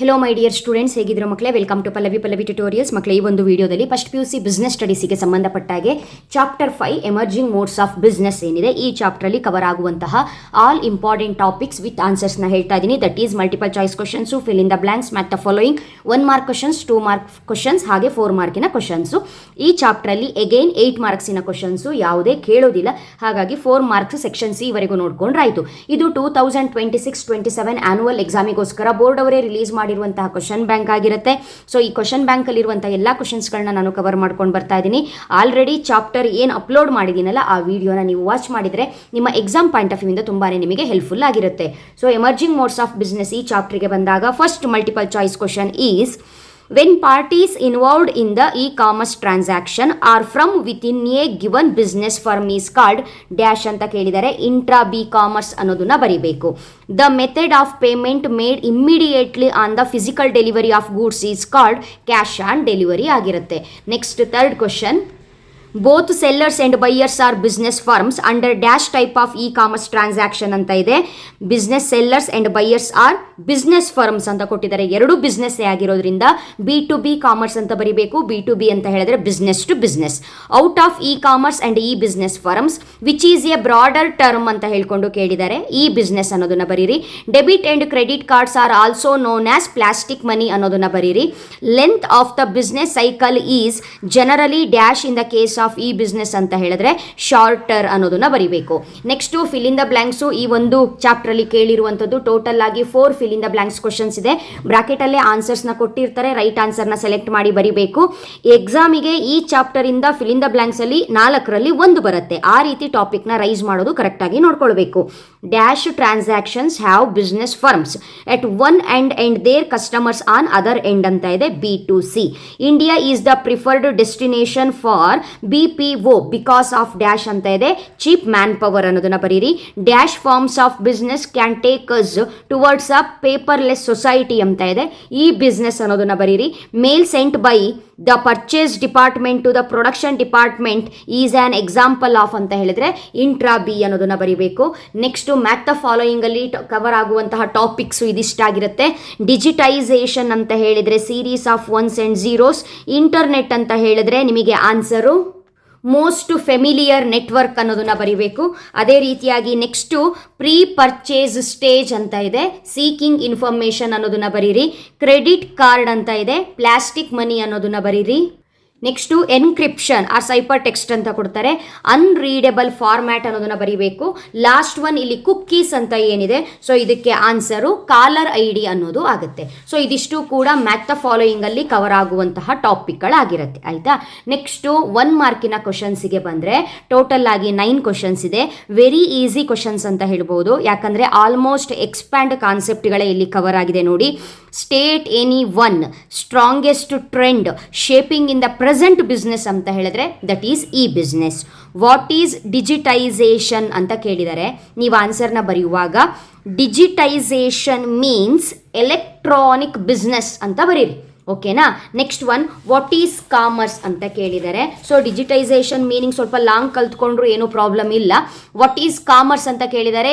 Hello my dear students, ಹೇಗಿದ್ರು ಮಕ್ಕಳೇ? Welcome to Pallavi tutorials. ಮಕ್ಕಳೇ, ಈ ಒಂದು ವಿಡಿಯೋದಲ್ಲಿ ಫಸ್ಟ್ PUC ಬಿಸ್ನೆಸ್ ಸ್ಟಡೀಸಿಗೆ ಸಂಬಂಧಪಟ್ಟಾಗೆ chapter 5 emerging modes of business ಏನಿದೆ, ಈ ಚಾಪ್ಟರಲ್ಲಿ ಕವರ್ ಆಗುವಂತಹ ಆಲ್ ಇಂಪಾರ್ಟೆಂಟ್ ಟಾಪಿಕ್ಸ್ ವಿತ್ ಆನ್ಸರ್ಸ್ನ ಹೇಳ್ತಾ ಇದ್ದೀನಿ. That is multiple choice questions, fill in the blanks, match the following, 1 mark questions, 2 mark questions, ಹಾಗೆ 4 ಮಾರ್ಕಿನ ಕ್ವಶನ್ಸು. ಈ ಚಾಪ್ಟರಲ್ಲಿ ಅಗೈನ್ 8 ಮಾರ್ಕ್ಸಿನ ಕ್ವಶನ್ಸು ಯಾವುದೇ ಕೇಳೋದಿಲ್ಲ. ಹಾಗಾಗಿ 4 ಮಾರ್ಕ್ಸ್ ಸೆಕ್ಷನ್ ಸಿ ವರೆಗೂ ನೋಡ್ಕೊಂಡ್ರಾಯ್ತು. ಇದು 2026-27 ಆನ್ಯುವಲ್ ಎಕ್ಸಾಮಿಗೋಸ್ಕರ ಬೋರ್ಡ್ ಅವರೇ ರಿಲೀಸ್ ಮಾಡಿರುವಂತಹ ಕ್ವಶನ್ ಬ್ಯಾಂಕ್ ಆಗಿರುತ್ತೆ. ಸೊ ಈ ಕ್ವಶನ್ ಬ್ಯಾಂಕ್ ಅಲ್ಲಿ ಇರುವಂತಹ ಎಲ್ಲಾ ಕ್ವಶನ್ಸ್ಗಳನ್ನ ನಾನು ಕವರ್ ಮಾಡ್ಕೊಂಡು ಬರ್ತಾ ಇದ್ದೀನಿ. ಆಲ್ರೆಡಿ ಚಾಪ್ಟರ್ ಏನು ಅಪ್ಲೋಡ್ ಮಾಡಿದ್ದೀನಲ್ಲ, ಆ ವಿಡಿಯೋನ ನೀವು ವಾಚ್ ಮಾಡಿದ್ರೆ ನಿಮ್ಮ ಎಕ್ಸಾಮ್ ಪಾಯಿಂಟ್ ಆಫ್ ವ್ಯೂ ಇಂದ ತುಂಬಾನೇ ನಿಮಗೆ ಹೆಲ್ಪ್ಫುಲ್ ಆಗಿರುತ್ತೆ. So emerging modes of business ಈ ಚಾಪ್ಟರ್ಗೆ ಬಂದಾಗ first multiple choice question is: when parties involved in the e-commerce transaction are from within a given business firm is called dash ಅಂತ ಕೇಳಿದರೆ intra B commerce ಅನ್ನೋದನ್ನ ಬರಿಬೇಕು. The method of payment made immediately on the physical delivery of goods is called cash on delivery ಆಗಿರುತ್ತೆ. Next, third question: both sellers and buyers are business firms under dash type of e-commerce transaction ಅಂತ ಇದೆ. Business sellers and buyers or business firms ಅಂತ ಕೊಟ್ಟಿದ್ದಾರೆ. ಎರಡು business ಆಗಿರೋದ್ರಿಂದ B2B commerce ಅಂತ ಬರಿಬೇಕು. B2B ಅಂತ ಹೇಳಿದ್ರೆ business to business. Out of e commerce and e business firms which is a broader term ಅಂತ ಹೇಳ್ಕೊಂಡು ಕೇಳಿದ್ದಾರೆ. ಇ ಬಿಸ್ನೆಸ್ ಅನ್ನೋದನ್ನ ಬರೀರಿ. Debit and credit cards are also known as plastic money ಅನ್ನೋದನ್ನ ಬರೀರಿ. Length of the business cycle is generally dash in the case of e business ಅಂತ ಹೇಳಿದ್ರೆ shorter ಅನ್ನೋದನ್ನ ಬರಿಬೇಕು. Next, fill in the blanks. ಈ ಒಂದು ಚಾಪ್ಟರ್ ಅಲ್ಲಿ ಕೇಳಿರುವಂತದ್ದು ಟೋಟಲ್ ಆಗಿ 4 fill in the blanks questions ಇದೆ. ಬ್ರಾಕೆಟ್ ಅಲ್ಲೇ ಆನ್ಸರ್ಸ್ ನ ಕೊಟ್ಟಿರ್ತಾರೆ. ರೈಟ್ ಆನ್ಸರ್ ನ ಸೆಲೆಕ್ಟ್ ಮಾಡಿ ಬರಿಬೇಕು. ಎಕ್ಸಾಮಿಗೆ ಈ ಚಾಪ್ಟರ್ ಇಂದ ಫಿಲ್ ಇನ್ ದ ಬ್ಲಾಂಕ್ಸ್ ಅಲ್ಲಿ 4ರಲ್ಲಿ 1 ಬರುತ್ತೆ. ಆ ರೀತಿ ಟಾಪಿಕ್ ನ ರೈಸ್ ಮಾಡೋದು ಕರೆಕ್ಟ್ ಆಗಿ ನೋಡ್ಕೊಳ್ಬೇಕು. Dash transactions have business firms at one end and their customers on other end ಅಂತ ಇದೆ. B2C. India is the preferred destination for BPO because of dash ಅಂತ ಇದೆ. ಚೀಪ್ ಮ್ಯಾನ್ ಪವರ್ ಅನ್ನೋದನ್ನ ಬರೀರಿ. Dash forms of business can take us towards a paperless society ಅಂತ ಇದೆ. ಈ business ಅನ್ನೋದನ್ನ ಬರೀರಿ. Mail sent by the purchase department to the production department is an example of ಅಂತ ಹೇಳಿದ್ರೆ ಇಂಟ್ರಾ ಬಿ ಅನ್ನೋದನ್ನ ಬರೀಬೇಕು. ನೆಕ್ಸ್ಟ್, ಮ್ಯಾಥ್ ದ ಫಾಲೋಯಿಂಗ್ ಅಲ್ಲಿ ಕವರ್ ಆಗುವಂತಹ ಟಾಪಿಕ್ಸ್ ಇದಿಷ್ಟಾಗಿರುತ್ತೆ. ಡಿಜಿಟೈಸೇಷನ್ ಅಂತ ಹೇಳಿದ್ರೆ series of once and zeros. Internet ಅಂತ ಹೇಳಿದ್ರೆ ನಿಮಗೆ ಆನ್ಸರು ಮೋಸ್ಟ್ ಫೆಮಿಲಿಯರ್ ನೆಟ್ವರ್ಕ್ ಅನ್ನೋದನ್ನ ಬರಿಬೇಕು. ಅದೇ ರೀತಿಯಾಗಿ ನೆಕ್ಸ್ಟು ಪ್ರೀ ಪರ್ಚೇಸ್ ಸ್ಟೇಜ್ ಅಂತ ಇದೆ. ಸೀಕಿಂಗ್ ಇನ್ಫಾರ್ಮೇಷನ್ ಅನ್ನೋದನ್ನ ಬರೀರಿ. ಕ್ರೆಡಿಟ್ ಕಾರ್ಡ್ ಅಂತ ಇದೆ. ಪ್ಲಾಸ್ಟಿಕ್ ಮನಿ ಅನ್ನೋದನ್ನ ಬರೀರಿ. ನೆಕ್ಸ್ಟು ಎನ್ಕ್ರಿಪ್ಷನ್ ಆರ್ ಸೈಪರ್ ಟೆಕ್ಸ್ಟ್ ಅಂತ ಕೊಡ್ತಾರೆ. ಅನ್ರೀಡಬಲ್ ಫಾರ್ಮ್ಯಾಟ್ ಅನ್ನೋದನ್ನ ಬರೀಬೇಕು. ಲಾಸ್ಟ್ ಒನ್ ಇಲ್ಲಿ ಕುಕ್ಕೀಸ್ ಅಂತ ಏನಿದೆ, ಸೊ ಇದಕ್ಕೆ ಆನ್ಸರು ಕಾಲರ್ ID ಅನ್ನೋದು ಆಗುತ್ತೆ. ಸೊ ಇದಿಷ್ಟು ಕೂಡ ಮ್ಯಾಥ್ ದ ಫಾಲೋಯಿಂಗ್ ಅಲ್ಲಿ ಕವರ್ ಆಗುವಂತಹ ಟಾಪಿಕ್ಗಳಾಗಿರುತ್ತೆ. ಆಯ್ತಾ? ನೆಕ್ಸ್ಟು 1 ಮಾರ್ಕಿನ ಕ್ವಶನ್ಸಿಗೆ ಬಂದರೆ ಟೋಟಲ್ ಆಗಿ 9 ಕ್ವಶನ್ಸ್ ಇದೆ. ವೆರಿ ಈಸಿ ಕ್ವಶನ್ಸ್ ಅಂತ ಹೇಳ್ಬೋದು. ಯಾಕಂದರೆ ಆಲ್ಮೋಸ್ಟ್ ಎಕ್ಸ್ಪ್ಯಾಂಡ್ ಕಾನ್ಸೆಪ್ಟ್ಗಳೇ ಇಲ್ಲಿ ಕವರ್ ಆಗಿದೆ ನೋಡಿ. State any one strongest trend shaping in the present business ಅಂತ ಹೇಳಿದ್ರೆ that is e business. What is digitisation ಅಂತ ಕೇಳಿದರೆ ನೀವು ಆನ್ಸರ್ನ ಬರೆಯುವಾಗ ಡಿಜಿಟೈಸೇಷನ್ ಮೀನ್ಸ್ ಎಲೆಕ್ಟ್ರಾನಿಕ್ ಬಿಸ್ನೆಸ್ ಅಂತ ಬರೀರಿ. ಓಕೆನಾ? Next one, what is commerce ಅಂತ ಕೇಳಿದರೆ, ಸೊ ಡಿಜಿಟೈಸೇಷನ್ ಮೀನಿಂಗ್ ಸ್ವಲ್ಪ ಲಾಂಗ್ ಕಲ್ತ್ಕೊಂಡ್ರು ಏನೂ ಪ್ರಾಬ್ಲಮ್ ಇಲ್ಲ. ವಾಟ್ ಈಸ್ ಕಾಮರ್ಸ್ ಅಂತ ಕೇಳಿದರೆ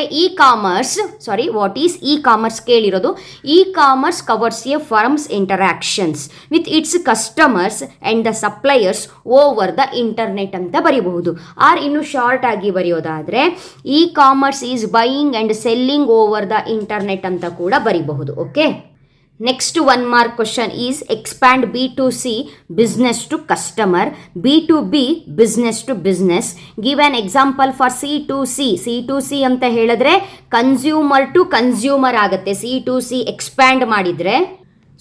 ವಾಟ್ ಈಸ್ ಇ ಕಾಮರ್ಸ್ ಕೇಳಿರೋದು. E commerce covers a firm's interactions with its customers and the suppliers over the internet ಅಂತ ಬರೀಬಹುದು. ಆರ್ ಇನ್ನು ಶಾರ್ಟ್ ಆಗಿ ಬರೆಯೋದಾದರೆ e commerce is buying and selling over the internet ಅಂತ ಕೂಡ ಬರೀಬಹುದು. Okay? Next 1 mark question is expand B2C business to customer, B2B business to business. Give an example for C2C. C2C ಅಂತ ಹೇಳಿದ್ರೆ consumer to consumer ಆಗುತ್ತೆ. C2C expand ಮಾಡಿದ್ರೆ.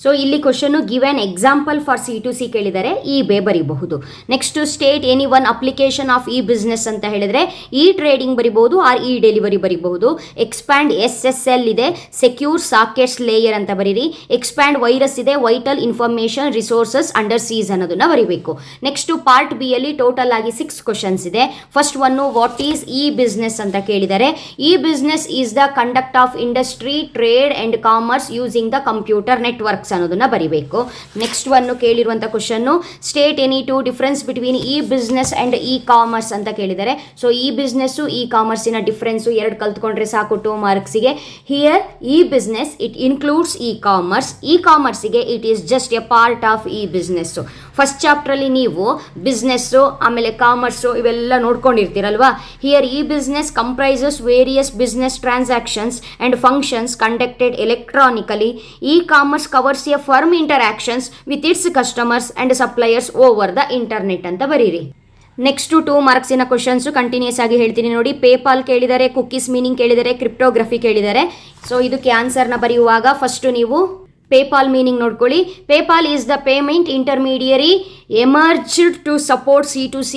So ಇಲ್ಲಿ question give an example for C2C ಕೇಳಿದರೆ eBay ಬರೀಬಹುದು. Next, state any one application of e business ಅಂತ ಹೇಳಿದರೆ e trading ಬರಿಬಹುದು ಆರ್ ಇ ಡೆಲಿವರಿ ಬರಿಬಹುದು. ಎಕ್ಸ್ಪ್ಯಾಂಡ್ SSL ಇದೆ. ಸೆಕ್ಯೂರ್ ಸಾಕೆಟ್ಸ್ ಲೇಯರ್ ಅಂತ ಬರೀರಿ. ಎಕ್ಸ್ಪ್ಯಾಂಡ್ ವೈರಸ್ ಇದೆ. Vital information resources under siege ಅನ್ನೋದನ್ನ ಬರೀಬೇಕು. ನೆಕ್ಸ್ಟ್ ಪಾರ್ಟ್ ಬಿ ಅಲ್ಲಿ ಟೋಟಲ್ ಆಗಿ 6 ಕ್ವಶನ್ಸ್ ಇದೆ. First one, what is e business ಅಂತ ಕೇಳಿದರೆ e business is the conduct of industry trade and commerce using the computer networks marks ಅನ್ನೋದನ್ನ ಬರಿಬೇಕು. Next one ಕೇಳಿರುವಂಥ question, state any two difference between e business and e commerce ಅಂತ ಕೇಳಿದ್ದಾರೆ. So e business e ಕಾಮರ್ಸಿನ difference ಎರಡು ಕಲ್ತ್ಕೊಂಡ್ರೆ ಸಾಕು 2 ಮಾರ್ಕ್ಸಿಗೆ. Here e business it includes e ಕಾಮರ್ಸಿಗೆ it is just a part of e business. First ಚಾಪ್ಟ್ರಲ್ಲಿ ನೀವು ಬಿಸ್ನೆಸ್ಸು ಆಮೇಲೆ ಕಾಮರ್ಸು ಇವೆಲ್ಲ ನೋಡ್ಕೊಂಡಿರ್ತೀರಲ್ವಾ. Here e business comprises various business transactions and functions conducted electronically. E commerce covers A firm interactions with its customers and suppliers over the internet ಅಂತ ಬರೀರಿ. Next 2 ಮಾರ್ಕ್ಸಿನ questions continuous ಆಗಿ ಹೇಳ್ತೀನಿ ನೋಡಿ. ಪೇಪಾಲ್ ಕೇಳಿದ್ದಾರೆ, cookies meaning ಕೇಳಿದ್ದಾರೆ, cryptography ಕೇಳಿದ್ದಾರೆ. So ಇದಕ್ಕೆ ಆನ್ಸರ್ನ ಬರೆಯುವಾಗ ಫಸ್ಟು ನೀವು ಪೇಪಾಲ್ ಮೀನಿಂಗ್ ನೋಡ್ಕೊಳ್ಳಿ. PayPal is the payment intermediary emerged to support C2C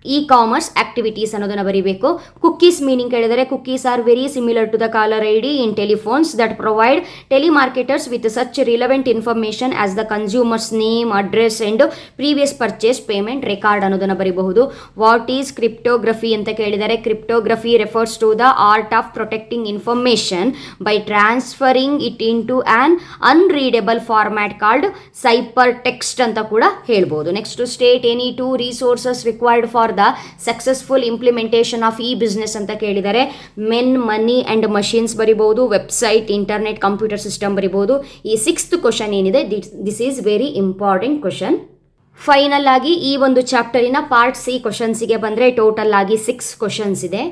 e commerce activities ಅನ್ನೋದನ್ನು ಬರೀಬೇಕು. ಕುಕ್ಕೀಸ್ ಮೀನಿಂಗ್ ಕೇಳಿದರೆ, cookies are very similar to the caller I D in telephones that provide telemarketers with such relevant information as the consumer's name, address and previous purchase payment record ಅನ್ನೋದನ್ನು ಬರೀಬಹುದು. What is cryptography ಅಂತ ಕೇಳಿದರೆ, cryptography refers to the art of protecting information by transferring it into an unreadable format called cipher text ಅಂತ ಕೂಡ ಹೇಳ್ಬೋದು. Next, state any 2 resources required for the successful implementation of e business ಅಂತ ಕೇಳಿದರೆ, men, money and machines ಬರಿಬಹುದು, website, internet, computer system ಬರಿಬಹುದು. ಈ 6th question ಏನಿದೆ this is very important question. Final ಆಗಿ ಈ ಒಂದು ಚಾಪ್ಟರಿನ ಪಾರ್ಟ್ ಸಿ ಕ್ವಶನ್ಸಿಗೆ ಬಂದರೆ ಟೋಟಲ್ ಆಗಿ 6 ಕ್ವಶನ್ಸ್ ಇದೆ.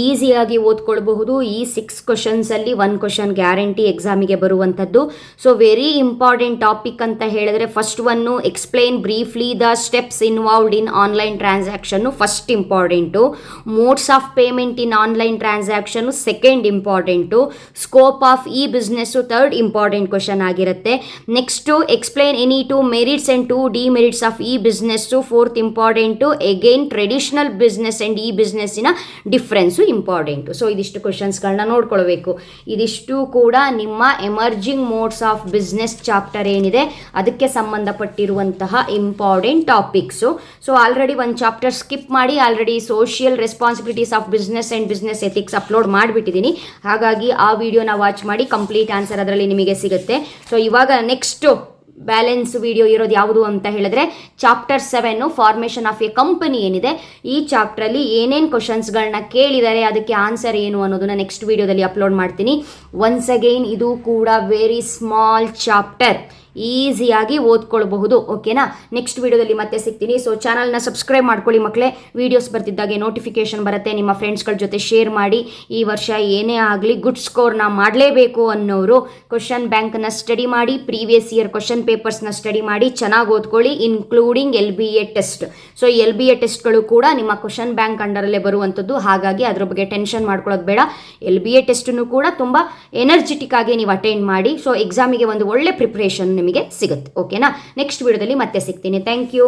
ಈಸಿಯಾಗಿ ಓದ್ಕೊಳ್ಬಹುದು. ಈ 6 ಕ್ವಶನ್ಸಲ್ಲಿ 1 ಕ್ವಶನ್ ಗ್ಯಾರಂಟಿ ಎಕ್ಸಾಮಿಗೆ ಬರುವಂಥದ್ದು. ಸೊ ವೆರಿ ಇಂಪಾರ್ಟೆಂಟ್ ಟಾಪಿಕ್ ಅಂತ ಹೇಳಿದ್ರೆ, first one explain briefly the steps involved in online transaction first important. Modes of payment in online transaction second important. Scope of e business third important question ಆಗಿರುತ್ತೆ. Next explain any 2 merits and 2 demerits of e business fourth important. Again traditional business and e ಬಿಸ್ನೆಸ್ಸಿನ difference important. So ಇದಿಷ್ಟು ಕ್ವಶನ್ಸ್ಗಳನ್ನ ನೋಡ್ಕೊಳ್ಬೇಕು. ಇದಿಷ್ಟು ಕೂಡ ನಿಮ್ಮ emerging modes of business chapter ಏನಿದೆ ಅದಕ್ಕೆ ಸಂಬಂಧಪಟ್ಟಿರುವಂತಹ ಇಂಪಾರ್ಟೆಂಟ್ ಟಾಪಿಕ್ಸು. ಸೊ ಆಲ್ರೆಡಿ ಒಂದು ಚಾಪ್ಟರ್ ಸ್ಕಿಪ್ ಮಾಡಿ already social responsibilities of business and business ethics upload ಮಾಡಿಬಿಟ್ಟಿದ್ದೀನಿ. ಹಾಗಾಗಿ ಆ ವಿಡಿಯೋನ ವಾಚ್ ಮಾಡಿ ಕಂಪ್ಲೀಟ್ ಆನ್ಸರ್ ಅದರಲ್ಲಿ ನಿಮಗೆ ಸಿಗುತ್ತೆ. ಸೊ ಇವಾಗ ನೆಕ್ಸ್ಟು ಬ್ಯಾಲೆನ್ಸ್ ವಿಡಿಯೋ ಇರೋದು ಯಾವುದು ಅಂತ ಹೇಳಿದ್ರೆ, chapter 7 formation of A company ಏನಿದೆ, ಈ ಚಾಪ್ಟ್ರಲ್ಲಿ ಏನೇನು ಕ್ವಶನ್ಸ್ಗಳನ್ನ ಕೇಳಿದ್ದಾರೆ ಅದಕ್ಕೆ ಆನ್ಸರ್ ಏನು ಅನ್ನೋದನ್ನ ನೆಕ್ಸ್ಟ್ ವಿಡಿಯೋದಲ್ಲಿ ಅಪ್ಲೋಡ್ ಮಾಡ್ತೀನಿ. ಒನ್ಸ್ ಅಗೈನ್ ಇದು ಕೂಡ ವೆರಿ ಸ್ಮಾಲ್ ಚಾಪ್ಟರ್, ಈಸಿಯಾಗಿ ಓದ್ಕೊಳ್ಬಹುದು. ಓಕೆನಾ? ನೆಕ್ಸ್ಟ್ ವಿಡಿಯೋದಲ್ಲಿ ಮತ್ತೆ ಸಿಗ್ತೀನಿ. ಸೊ ಚಾನಲ್ನ ಸಬ್ಸ್ಕ್ರೈಬ್ ಮಾಡ್ಕೊಳ್ಳಿ ಮಕ್ಕಳೇ. ವೀಡಿಯೋಸ್ ಬರ್ತಿದ್ದಾಗೆ ನೋಟಿಫಿಕೇಶನ್ ಬರುತ್ತೆ. ನಿಮ್ಮ ಫ್ರೆಂಡ್ಸ್ಗಳ ಜೊತೆ ಶೇರ್ ಮಾಡಿ. ಈ ವರ್ಷ ಏನೇ ಆಗಲಿ ಗುಡ್ ಸ್ಕೋರ್ನ ಮಾಡಲೇಬೇಕು ಅನ್ನೋರು ಕ್ವಶನ್ ಬ್ಯಾಂಕ್ನ ಸ್ಟಡಿ ಮಾಡಿ, ಪ್ರೀವಿಯಸ್ ಇಯರ್ ಕ್ವಶನ್ ಪೇಪರ್ಸ್ನ ಸ್ಟಡಿ ಮಾಡಿ, ಚೆನ್ನಾಗಿ ಓದ್ಕೊಳ್ಳಿ, including LBA test. So LBA ಟೆಸ್ಟ್ಗಳು ಕೂಡ ನಿಮ್ಮ ಕ್ವಶನ್ ಬ್ಯಾಂಕ್ ಅಂಡರಲ್ಲೇ ಬರುವಂಥದ್ದು. ಹಾಗಾಗಿ ಅದ್ರ ಬಗ್ಗೆ ಟೆನ್ಷನ್ ಮಾಡ್ಕೊಳ್ಳೋದು ಬೇಡ. LBA ಟೆಸ್ಟನ್ನು ಕೂಡ ತುಂಬ ಎನರ್ಜೆಟಿಕ್ ಆಗಿ ನೀವು ಅಟೆಂಡ್ ಮಾಡಿ. ಸೊ ಎಕ್ಸಾಮಿಗೆ ಒಂದು ಒಳ್ಳೆ ಪ್ರಿಪ್ರೇಷನ್ ನಿಮಗೆ ಸಿಗುತ್ತೆ. ಓಕೆನಾ? ನೆಕ್ಸ್ಟ್ ವಿಡಿಯೋದಲ್ಲಿ ಮತ್ತೆ ಸಿಗ್ತೀನಿ. Thank you.